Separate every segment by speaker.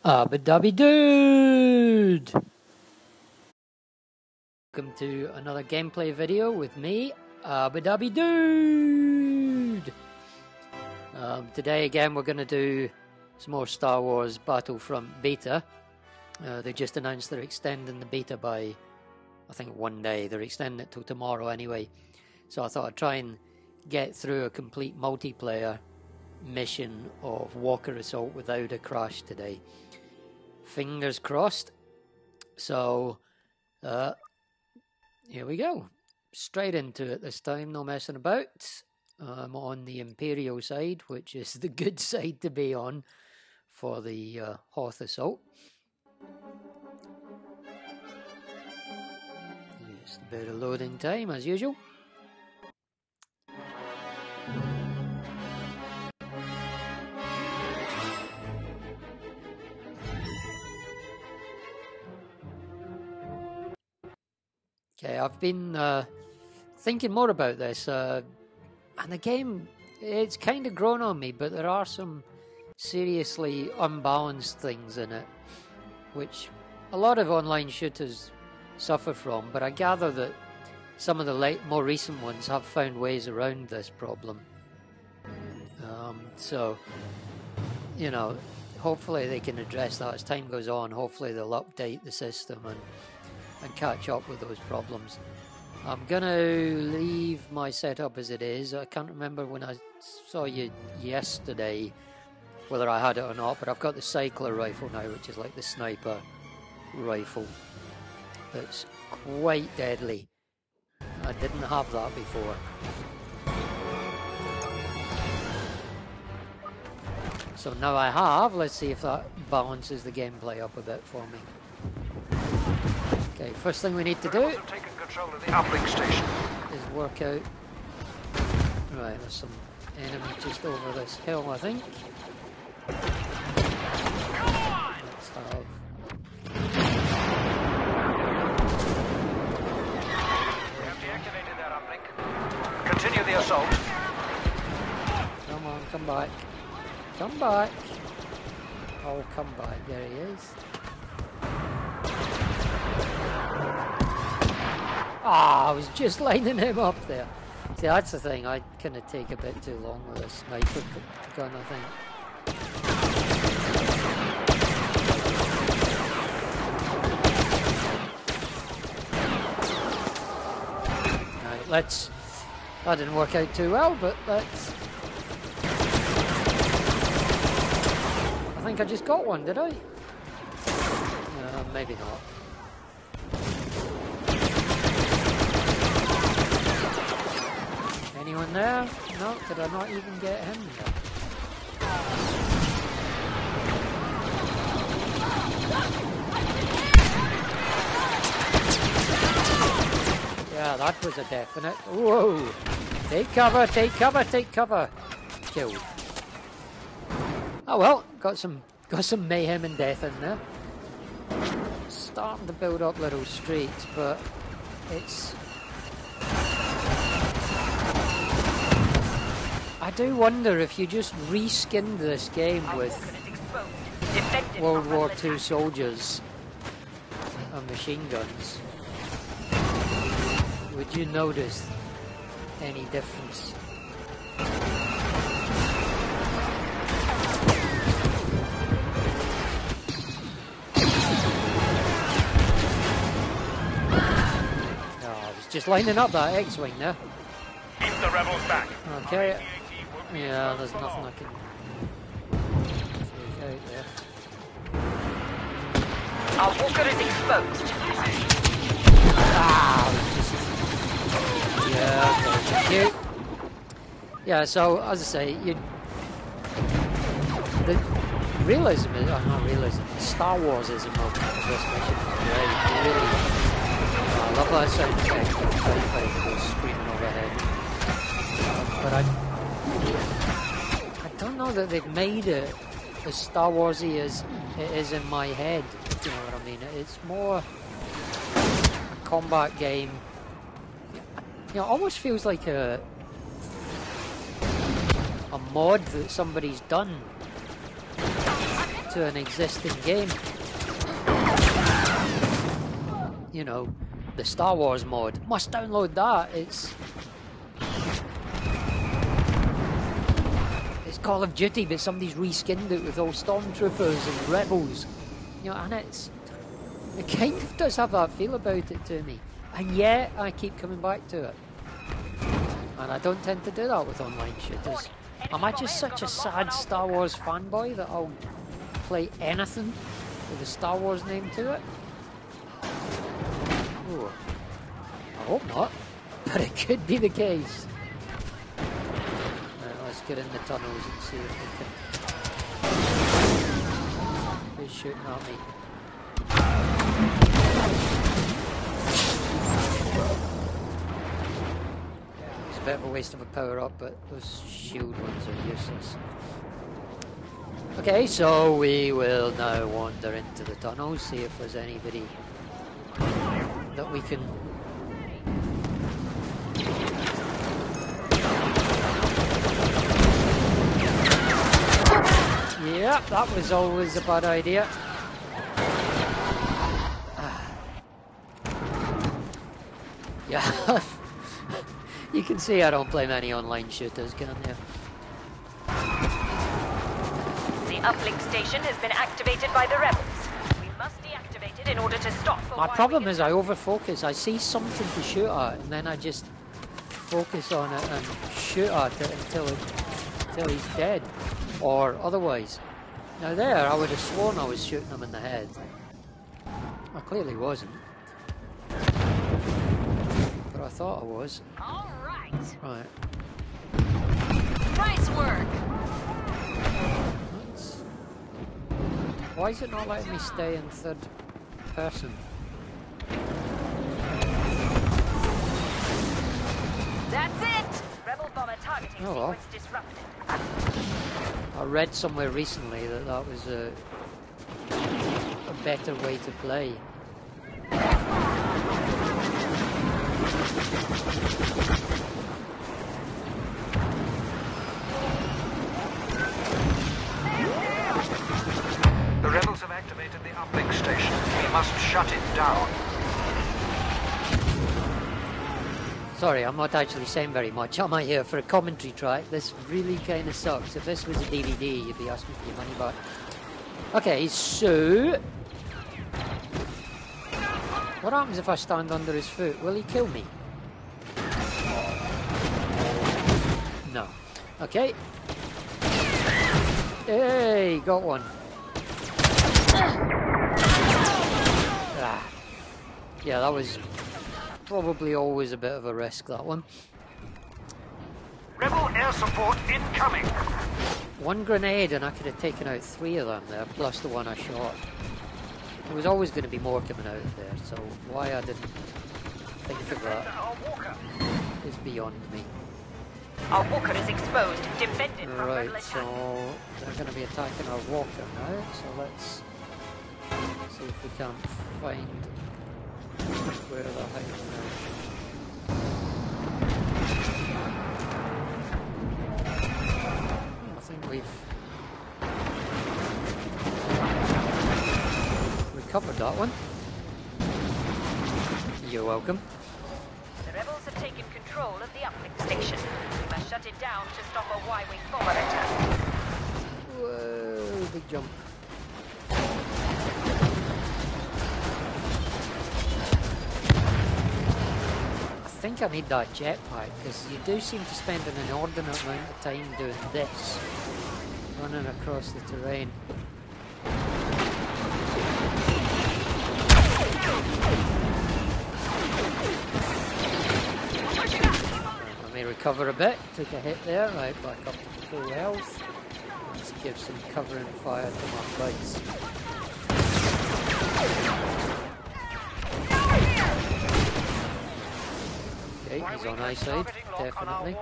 Speaker 1: Abby Dude! Welcome to another gameplay video with me, Abby Dude! Today again we're going to do some more Star Wars Battlefront beta. They just announced they're extending the beta by, I think, 1 day. They're extending it till tomorrow anyway. So I thought I'd try and get through a complete multiplayer mission of Walker Assault without a crash today. Fingers crossed. So here we go, straight into it this time, no messing about. I'm on the Imperial side, which is the good side to be on for the Hoth Assault. Just a bit of loading time as usual. Okay, I've been thinking more about this, and the game, it's kind of grown on me, but there are some seriously unbalanced things in it, which a lot of online shooters suffer from, but I gather that some of the more recent ones have found ways around this problem. So, you know, hopefully they can address that as time goes on. Hopefully they'll update the system and catch up with those problems. I'm gonna leave my setup as it is. I can't remember when I saw you yesterday whether I had it or not, but I've got the cycler rifle now, which is like the sniper rifle. That's quite deadly. I didn't have that before. So now I have. Let's see if that balances the gameplay up a bit for me. Okay, first thing we need to do is work out. Right, there's some enemy just over this hill, I think. Let's have.
Speaker 2: We have deactivated that uplink. Continue the assault.
Speaker 1: Come on, come back. Come back. Oh, come back. There he is. Ah, I was just lining him up there. See, that's the thing. I kind of take a bit too long with a sniper gun, I think. Right, let's... That didn't work out too well, but let's... I think I just got one, did I? Maybe not. Anyone there? No, did I not even get him there? Yeah, that was a definite. Whoa! Take cover, take cover, take cover! Killed. Oh well, got some mayhem and death in there. Starting to build up little streaks, but it's... I do wonder if you just reskinned this game with World War II soldiers and machine guns, would you notice any difference? Just lining up that X-Wing there.
Speaker 2: Keep the rebels back.
Speaker 1: Okay. Yeah, there's nothing I can take out there.
Speaker 3: Our walker is exposed.
Speaker 1: Ah, just... Yeah, okay. Yeah, so, as I say, the realism is... Oh, not realism. Star Wars is a more this mission. Really... I love that sound effect of the goes screaming overhead. But I don't know that they've made it as Star Warsy as it is in my head, if you know what I mean. It's more a combat game. You know, it almost feels like a mod that somebody's done. to an existing game. You know, the Star Wars mod. Must download that. It's Call of Duty, but somebody's reskinned it with all stormtroopers and rebels. You know, and it kind of does have that feel about it to me. And yet, I keep coming back to it. And I don't tend to do that with online shooters. Am I just such a sad Star Wars fanboy that I'll play anything with a Star Wars name to it? Ooh. I hope not, but it could be the case. Right, let's get in the tunnels and see if we can... Who's shooting at me? It's a bit of a waste of a power up, but those shield ones are useless. Okay, so we will now wander into the tunnels, see if there's anybody that we can... Yeah, that was always a bad idea. Yeah, you can see I don't play many online shooters, can't you?
Speaker 3: The uplink station has been activated by the rebels. We must deactivate it in order to stop.
Speaker 1: My problem is I overfocus. I see something to shoot at, and then I just focus on it and shoot at it until he's dead, or otherwise. Now there, I would have sworn I was shooting him in the head. I clearly wasn't. But I thought I was.
Speaker 3: All right.
Speaker 1: Right.
Speaker 3: Nice work.
Speaker 1: Why is it not letting me stay in third person?
Speaker 3: That's it. Rebel bomber targeting sequence disrupted.
Speaker 1: I read somewhere recently that that was a better way to play.
Speaker 2: The rebels have activated the uplink station. We must shut it down.
Speaker 1: Sorry, I'm not actually saying very much. I'm out here for a commentary track. This really kind of sucks. If this was a DVD, you'd be asking for your money back. Okay, so... what happens if I stand under his foot? Will he kill me? No. Okay. Hey, got one. Ah. Yeah, that was... probably always a bit of a risk, that one.
Speaker 2: Rebel air support incoming.
Speaker 1: One grenade and I could have taken out 3 of them there, plus the one I shot. There was always going to be more coming out of there, so why I didn't think of that is beyond me.
Speaker 3: Our walker is exposed. Defend it from rebel
Speaker 1: Right,
Speaker 3: attack.
Speaker 1: so they're going to be attacking our walker now, so let's see if we can't find where they're hiding now. I think we've recovered that one. You're welcome.
Speaker 3: The rebels have taken control of the uplink station. We must shut it down to stop a Y-wing bomber attack.
Speaker 1: Whoa, big jump. I think I need that jetpack, because you do seem to spend an inordinate amount of time doing this, running across the terrain. Let me recover a bit, took a hit there, right back up to full health. Let's give some cover and fire to my buds. Okay, he's on eyesight, definitely.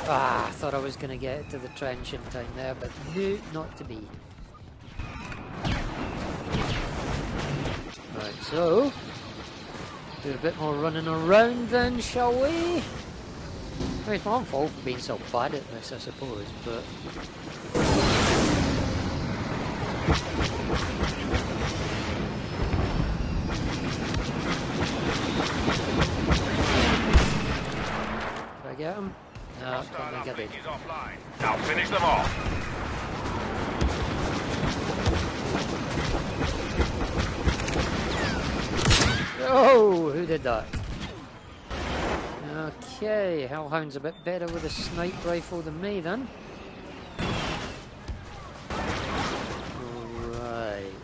Speaker 1: Ah, I thought I was going to get to the trench in time there, but no, not to be. Right, so Do a bit more running around then, shall we? I mean, it's my own fault for being so bad at this, I suppose, but... Did I get him? No, I don't think I did.
Speaker 2: Now finish them off.
Speaker 1: Oh, who did that? Okay, Hellhound's a bit better with a snipe rifle than me then. Right.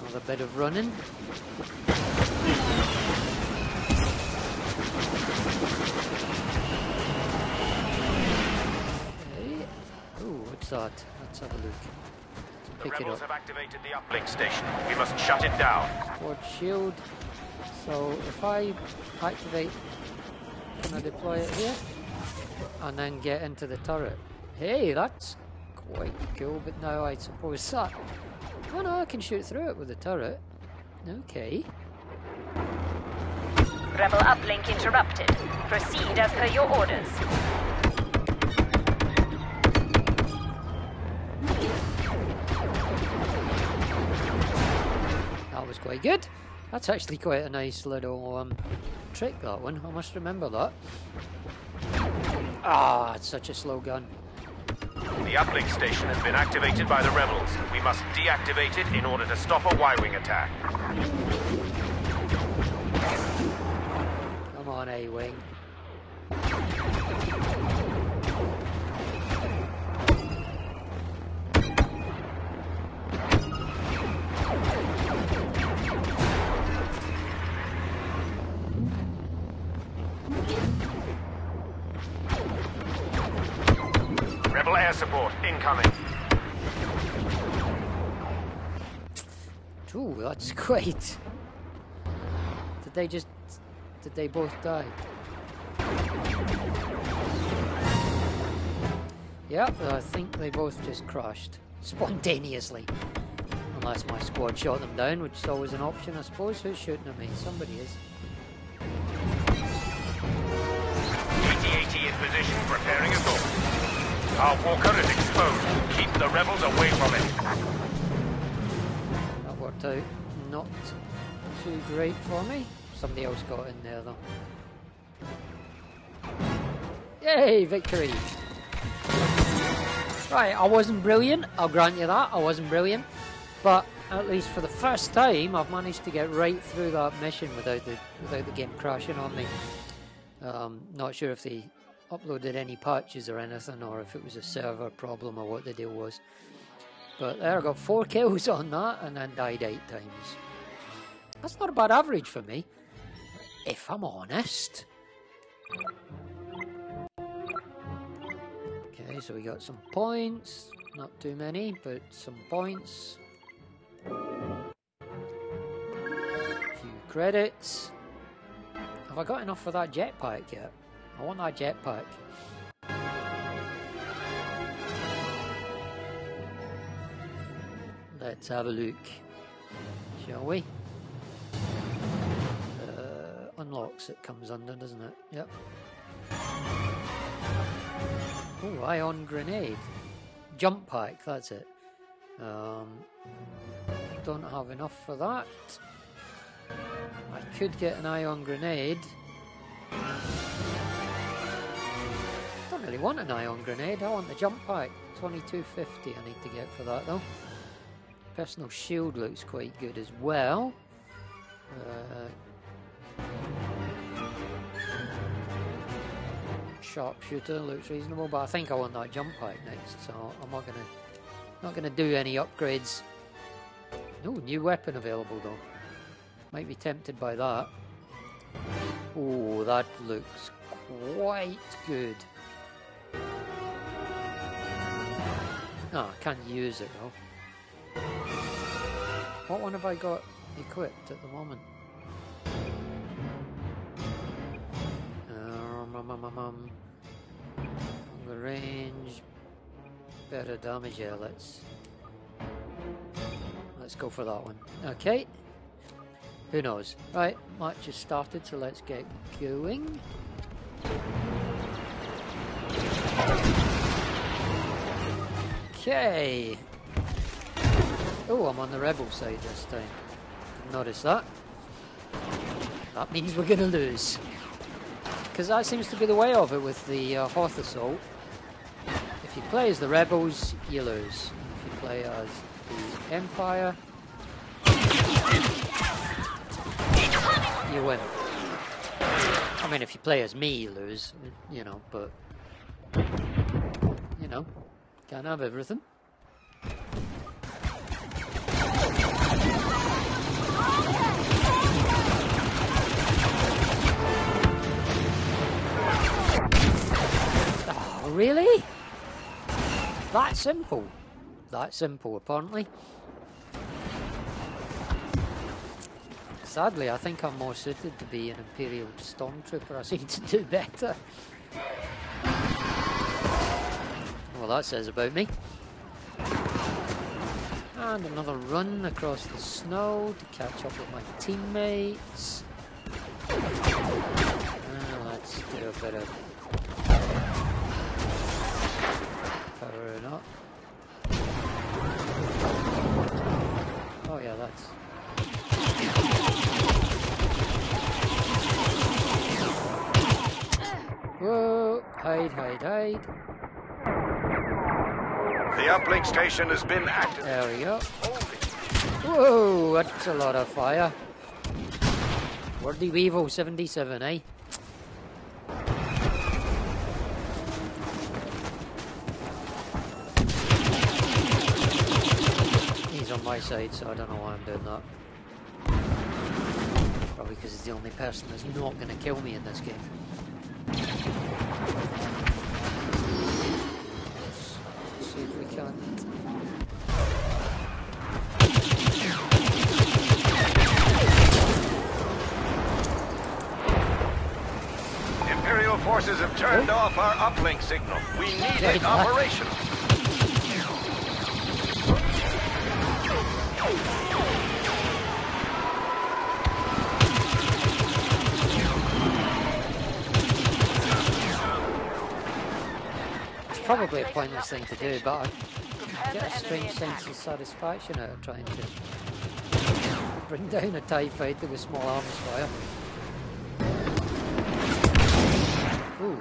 Speaker 1: Another bit of running. Okay. Oh, what's that? Let's have a look.
Speaker 2: The
Speaker 1: Pick it
Speaker 2: rebels
Speaker 1: up.
Speaker 2: have activated the uplink station. We must shut it down.
Speaker 1: Forward shield. So if I activate, can I deploy it here? And then get into the turret. Hey, that's quite cool, but now I suppose that... Oh no, I can shoot through it with the turret. Okay.
Speaker 3: Rebel uplink interrupted. Proceed as per your orders.
Speaker 1: That was quite good. That's actually quite a nice little trick, that one. I must remember that. Ah, it's such a slow gun.
Speaker 2: The uplink station has been activated by the rebels. We must deactivate it in order to stop a Y-wing attack.
Speaker 1: Come on, A-Wing.
Speaker 2: Rebel air support incoming.
Speaker 1: Ooh, that's great. Did they both die? Yep, I think they both just crashed. Spontaneously. Unless my squad shot them down, which is always an option, I suppose. Who's shooting at me? Somebody is.
Speaker 2: AT-AT in position, preparing assault. Our walker is exposed. Keep the rebels away from it.
Speaker 1: That worked out not too great for me. Somebody else got in there though. Yay, victory! Right, I wasn't brilliant, I'll grant you that, I wasn't brilliant. But at least for the first time, I've managed to get right through that mission without the game crashing on me. Not sure if they uploaded any patches or anything, or if it was a server problem or what the deal was. But there, I got 4 kills on that and then died 8 times. That's not a bad average for me, if I'm honest. Okay, so we got some points. Not too many, but some points. A few credits. Have I got enough for that jetpack yet? I want that jetpack. Let's have a look, shall we? Unlocks it comes under, doesn't it? Yep. Oh, ion grenade. Jump pack, that's it. Don't have enough for that. I could get an ion grenade. Don't really want an ion grenade, I want the jump pack. 2250 I need to get for that though. Personal shield looks quite good as well. Sharpshooter looks reasonable, but I think I want that jump pack next, so I'm not gonna do any upgrades. No, new weapon available though. Might be tempted by that. Oh, that looks quite good. No, I can't use it though. What one have I got equipped at the moment? Longer range, better damage. Yeah, let's go for that one. Okay. Who knows? Right, match has started, so let's get going. Okay. Oh, I'm on the rebel side this time. Didn't notice that. That means we're going to lose. Because that seems to be the way of it with the Hoth assault. If you play as the rebels, you lose. If you play as the Empire, you win. I mean, if you play as me, you lose, you know, but, you know, can't have everything. Oh, really? That simple? That simple, apparently. Sadly, I think I'm more suited to be an Imperial Stormtrooper. I seem to do better. Well, that says about me. And another run across the snow to catch up with my teammates. Let's do a bit of powering up. Oh yeah, that's... Whoa! Hide, hide, hide.
Speaker 2: The uplink station has been activated.
Speaker 1: There we go. Whoa! That's a lot of fire. Wordy Weevil 77, eh? He's on my side, so I don't know why I'm doing that. Probably because he's the only person that's not going to kill me in this game. Let's see if we can.
Speaker 2: Imperial forces have turned off our uplink signal. We need it operational.
Speaker 1: It's probably a pointless thing to do, but I get a strange sense of satisfaction out of trying to bring down a TIE fighter with small arms fire. Ooh.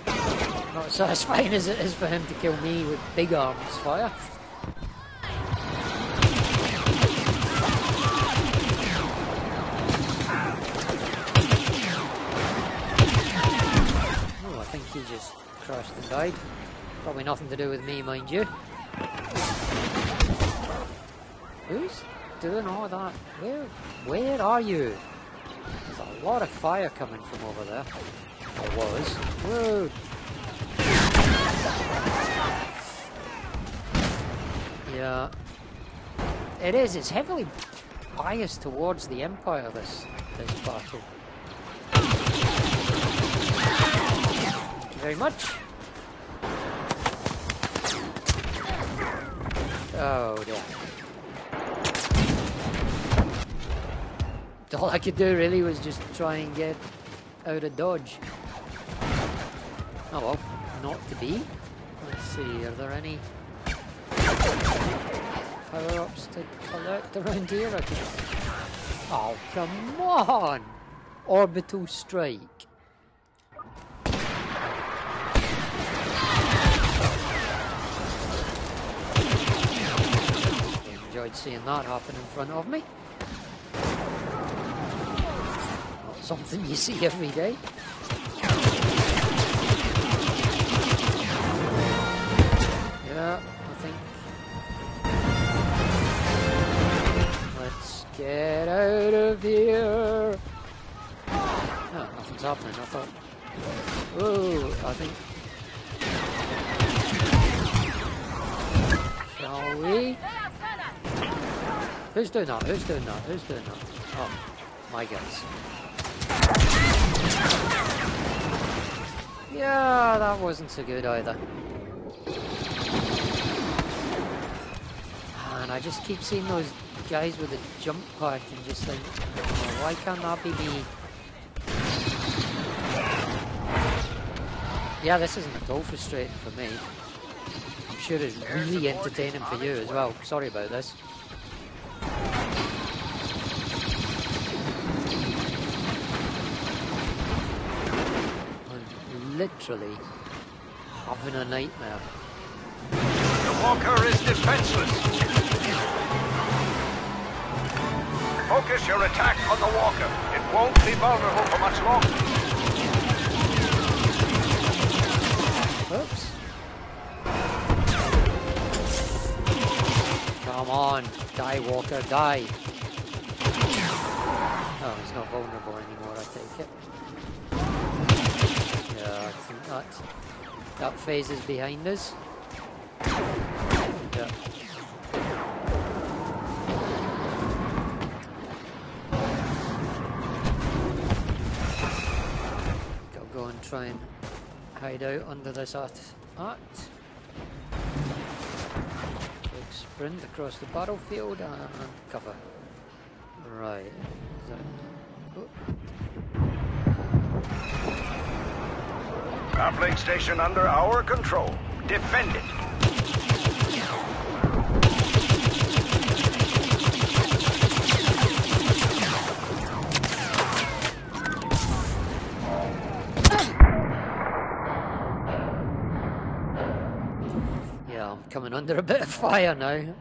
Speaker 1: Not as satisfying as it is for him to kill me with big arms fire. Oh, I think he just crashed and died. Probably nothing to do with me, mind you. Who's doing all that? Where are you? There's a lot of fire coming from over there. There was. Whoa! Yeah. It is. It's heavily biased towards the Empire, this battle. Thank you very much. Oh dear. All I could do really was just try and get out of dodge. Oh well, not to be. Let's see, are there any power-ups to collect around here? I could... Oh, come on! Orbital strike. Enjoyed seeing that happen in front of me. Not something you see every day. Yeah, I think. Let's get out of here. Oh, nothing's happening. I thought. Oh, I think. Shall we? Who's doing that? Who's doing that? Who's doing that? Oh, my guys. Yeah, that wasn't so good either. And I just keep seeing those guys with the jump pack and just think, oh, why can't that be me? Yeah, this isn't at all frustrating for me. I'm sure it's really entertaining for you as well. Sorry about this. I'm literally having a nightmare.
Speaker 4: The walker is defenseless. Focus your attack on the walker. It won't be vulnerable for much longer.
Speaker 1: Oops. Come on, die walker, die. Oh, he's not vulnerable anymore, I take it. Yeah, I think that phase is behind us. Yeah. Gotta go and try and hide out under this art. Quick sprint across the battlefield and cover. Right. Is that... oh.
Speaker 4: Uplink station under our control. Defend it.
Speaker 1: Yeah, I'm coming under a bit of fire now.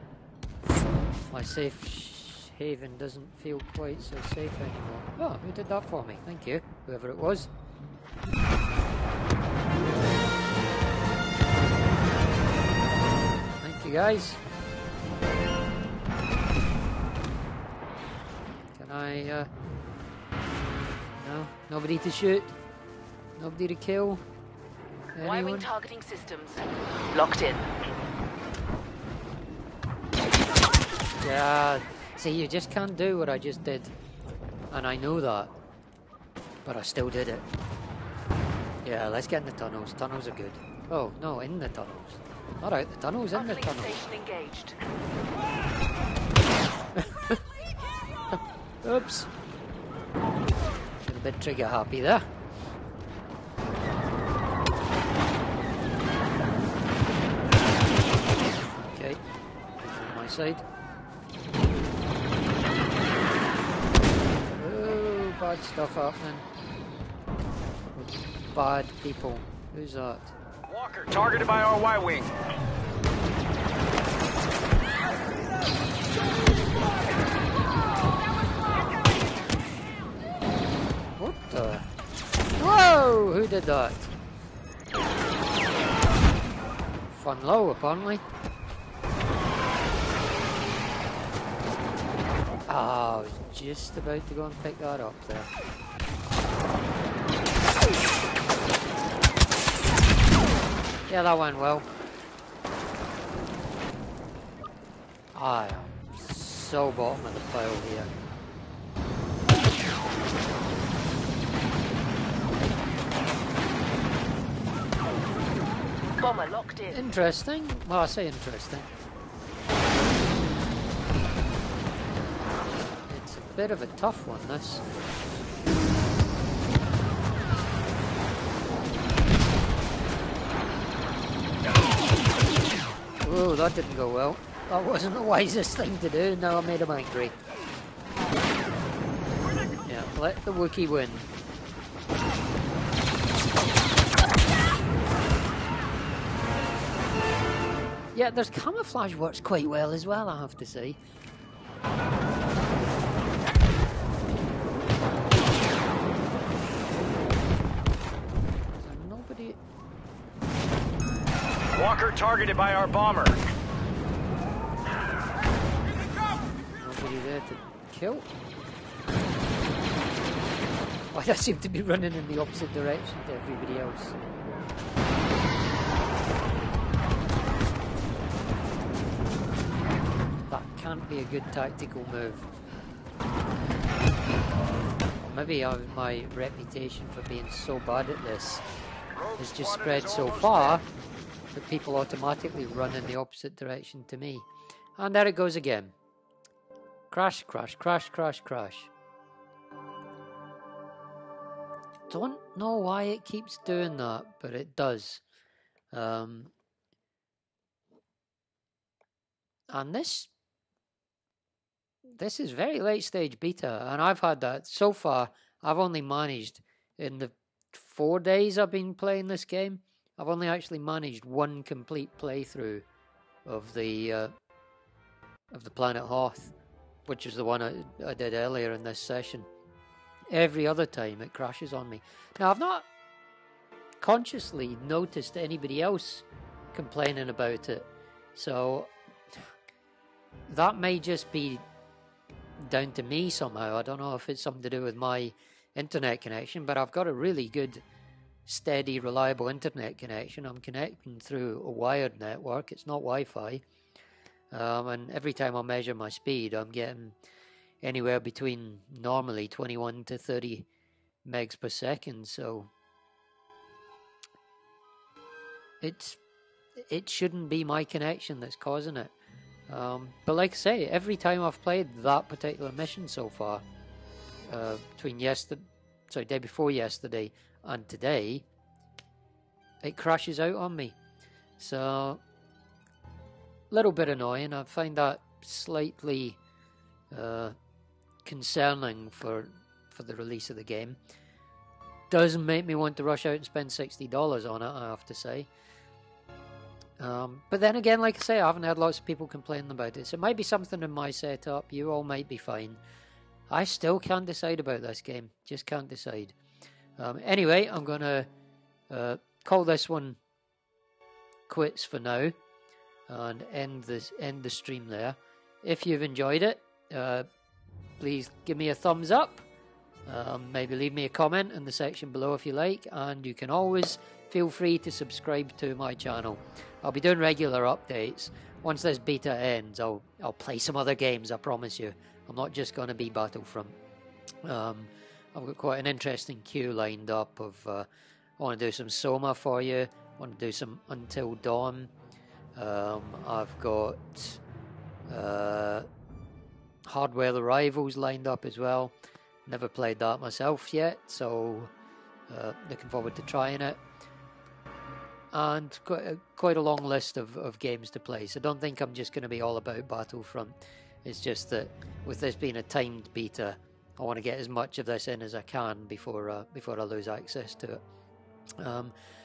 Speaker 1: My safe haven doesn't feel quite so safe anymore. Oh, who did that for me? Thank you, whoever it was. Thank you, guys. Can I, no? Nobody to shoot? Nobody to kill? Anyone?
Speaker 3: Y-wing targeting systems locked in.
Speaker 1: Yeah, see, you just can't do what I just did. And I know that. But I still did it. Yeah, let's get in the tunnels. Tunnels are good. Oh, no, in the tunnels. Not out the tunnels, in the tunnels.
Speaker 3: Station engaged.
Speaker 1: Oops. A bit trigger happy there. Okay, from my side. Oh, bad stuff happening. Bad people. Who's that?
Speaker 4: Walker targeted by our Y-wing.
Speaker 1: What the? Whoa! Who did that? Fun low, apparently. Ah, I was just about to go and pick that up there. Yeah, that went well. I am so bottom of the pile here.
Speaker 3: Bomber locked in.
Speaker 1: Interesting. Well, I say interesting. It's a bit of a tough one, this. Oh, that didn't go well. That wasn't the wisest thing to do. Now I made him angry. Yeah, let the Wookiee win. Yeah, there's camouflage works quite well as well, I have to say. Nobody...
Speaker 4: Walker targeted by our bomber.
Speaker 1: Nobody there to kill? Why do I seem to be running in the opposite direction to everybody else? That can't be a good tactical move. Or maybe my reputation for being so bad at this has just spread so far that people automatically run in the opposite direction to me. And there it goes again. Crash, crash, crash, crash, crash. Don't know why it keeps doing that, but it does. And this is very late stage beta, and I've had that so far. I've only managed, in the 4 days I've been playing this game, I've only actually managed one complete playthrough of the planet Hoth, which is the one I did earlier in this session. Every other time it crashes on me. Now, I've not consciously noticed anybody else complaining about it, so that may just be down to me somehow. I don't know if it's something to do with my internet connection, but I've got a really good, steady, reliable internet connection. I'm connecting through a wired network. It's not Wi-Fi. And every time I measure my speed, I'm getting anywhere between normally 21 to 30 megs per second. So it shouldn't be my connection that's causing it. But like I say, every time I've played that particular mission so far, between day before yesterday and today, it crashes out on me. So, a little bit annoying. I find that slightly concerning for the release of the game. Doesn't make me want to rush out and spend $60 on it, I have to say. But then again, like I say, I haven't had lots of people complaining about it. So it might be something in my setup. You all might be fine. I still can't decide about this game. Just can't decide. Anyway, I'm going to call this one quits for now and end the stream there. If you've enjoyed it, please give me a thumbs up. Maybe leave me a comment in the section below if you like, and you can always feel free to subscribe to my channel. I'll be doing regular updates. Once this beta ends, I'll play some other games, I promise you. I'm not just going to be Battlefront. I've got quite an interesting queue lined up of I want to do some Soma for you. I want to do some Until Dawn. I've got Hardware Rivals lined up as well. Never played that myself yet, so looking forward to trying it. And quite a long list of games to play, so don't think I'm just going to be all about Battlefront. It's just that with this being a timed beta, I want to get as much of this in as I can before I lose access to it.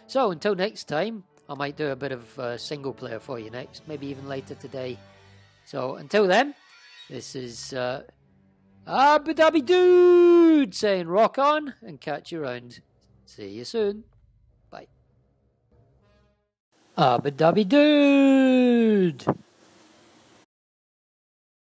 Speaker 1: So until next time, I might do a bit of single player for you next, maybe even later today. So until then, this is Abu Dhabi Dude saying rock on and catch you around. See you soon. Bye. Abu Dhabi Dude.